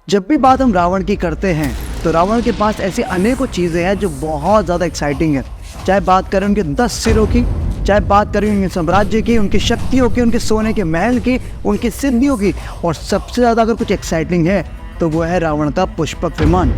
जब भी बात हम रावण की करते हैं तो रावण के पास ऐसी अनेकों चीज़ें हैं जो बहुत ज़्यादा एक्साइटिंग है। चाहे बात करें उनके 10 सिरों की, चाहे बात करें उनके साम्राज्य की, उनकी शक्तियों की, उनके सोने के महल की, उनकी सिद्धियों की, और सबसे ज़्यादा अगर कुछ एक्साइटिंग है तो वो है रावण का पुष्पक विमान।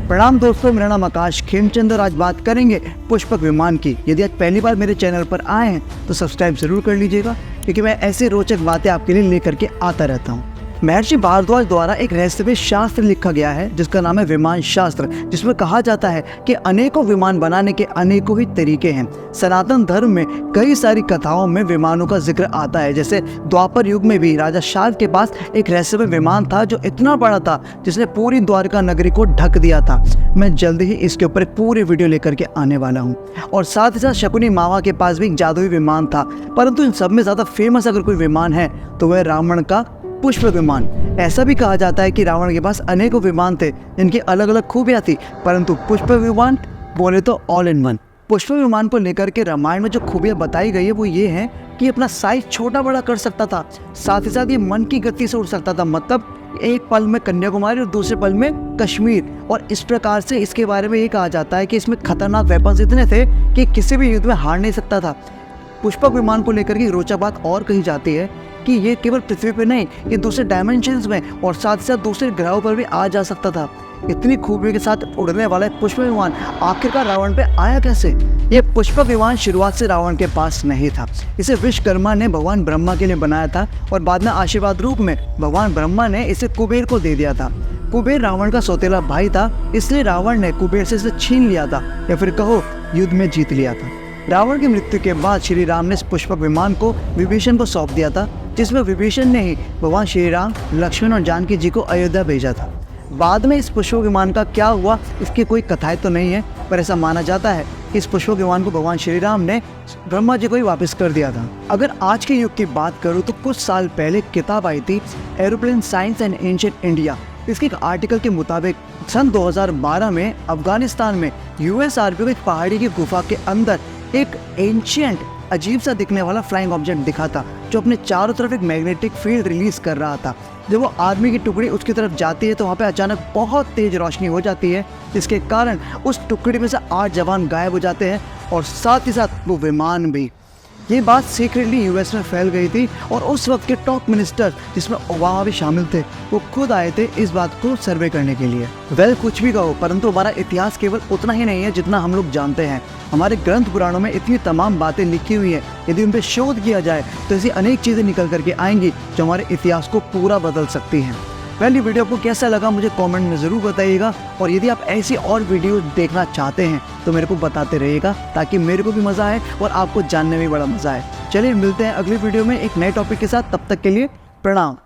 प्रणाम दोस्तों, मेरा नाम आकाश खेमचंद और आज बात करेंगे पुष्पक विमान की। यदि आज पहली बार मेरे चैनल पर आए हैं तो सब्सक्राइब जरूर कर लीजिएगा, क्योंकि मैं ऐसी रोचक बातें आपके लिए लेकर के आता रहता हूँ। महर्षि भारद्वाज द्वारा एक रहस्यमय शास्त्र लिखा गया है जिसका नाम है विमान शास्त्र, जिसमें कहा जाता है कि अनेकों विमान बनाने के अनेकों ही तरीके हैं। सनातन धर्म में कई सारी कथाओं में विमानों का जिक्र आता है। जैसे द्वापर युग में भी राजा शार्क के पास एक रहस्यमय विमान था जो इतना बड़ा था जिसने पूरी द्वारका नगरी को ढक दिया था। मैं जल्द ही इसके ऊपर एक पूरी वीडियो लेकर के आने वाला हूँ। और साथ ही साथ शकुनी मामा के पास भी एक जादुई विमान था, परंतु इन सब में ज़्यादा फेमस अगर कोई विमान है तो वह रावण का पुष्पक विमान। ऐसा भी कहा जाता है कि रावण के पास अनेकों विमान थे जिनकी अलग अलग खूबियां थी, परंतु पुष्पक विमान बोले तो ऑल इन वन। पुष्पक विमान को लेकर के रामायण में जो खूबियां बताई गई है वो ये है कि अपना साइज छोटा बड़ा कर सकता था, साथ ही साथ ये मन की गति से उड़ सकता था। मतलब एक पल में कन्याकुमारी और दूसरे पल में कश्मीर। और इस प्रकार से इसके बारे में ये कहा जाता है कि इसमें खतरनाक वेपन्स इतने थे कि किसी भी युद्ध में हार नहीं सकता था। पुष्पक विमान को लेकर के रोचक बात और कही जाती है कि ये केवल पृथ्वी पर नहीं, ये दूसरे डायमेंशंस में और साथ ही साथ दूसरे ग्रहों पर भी आ जा सकता था। इतनी खूबियों के साथ उड़ने वाला पुष्पक विमान आखिरकार रावण पे आया कैसे? ये पुष्पक विमान शुरुआत से रावण के पास नहीं था। इसे विश्वकर्मा ने भगवान ब्रह्मा के लिए बनाया था और बाद में आशीर्वाद रूप में भगवान ब्रह्मा ने इसे कुबेर को दे दिया था। कुबेर रावण का सौतेला भाई था, इसलिए रावण ने कुबेर से इसे छीन लिया था, या फिर कहो युद्ध में जीत लिया था। रावण की मृत्यु के बाद श्री राम ने इस पुष्पक विमान को विभीषण को सौंप दिया था, जिसमें विभीषण ने ही भगवान श्री राम, लक्ष्मण और जानकी जी को अयोध्या भेजा था। बाद में इस पुष्पक विमान का क्या हुआ इसकी कोई कथाएं तो नहीं है, पर ऐसा माना जाता है कि इस पुष्पक विमान को भगवान श्री राम ने ब्रह्मा जी को ही वापस कर दिया था। अगर आज के युग की बात करूँ तो कुछ साल पहले किताब आई थी aeroplane science and ancient India. इसके एक आर्टिकल के मुताबिक सन 2012 में अफगानिस्तान में यूएस आर्मी को एक पहाड़ी की गुफा के अंदर एक एंशिएंट अजीब सा दिखने वाला फ्लाइंग ऑब्जेक्ट दिखा था, जो अपने चारों तरफ एक मैग्नेटिक फील्ड रिलीज कर रहा था। जब वो आर्मी की टुकड़ी उसकी तरफ जाती है तो वहाँ पे अचानक बहुत तेज रोशनी हो जाती है, जिसके कारण उस टुकड़ी में से 8 जवान गायब हो जाते हैं और साथ ही साथ वो विमान भी। ये बात सीक्रेटली यूएस में फैल गई थी और उस वक्त के टॉप मिनिस्टर, जिसमें ओबामा भी शामिल थे, वो खुद आए थे इस बात को सर्वे करने के लिए। कुछ भी कहो, परंतु हमारा इतिहास केवल उतना ही नहीं है जितना हम लोग जानते हैं। हमारे ग्रंथ पुराणों में इतनी तमाम बातें लिखी हुई हैं, यदि उन पर शोध किया जाए तो ऐसी अनेक चीज़ें निकल करके आएंगी जो हमारे इतिहास को पूरा बदल सकती हैं। ये वीडियो आपको कैसा लगा मुझे कमेंट में ज़रूर बताइएगा, और यदि आप ऐसी और वीडियो देखना चाहते हैं तो मेरे को बताते रहिएगा, ताकि मेरे को भी मज़ा आए और आपको जानने में बड़ा मज़ा आए। चलिए मिलते हैं अगली वीडियो में एक नए टॉपिक के साथ, तब तक के लिए प्रणाम।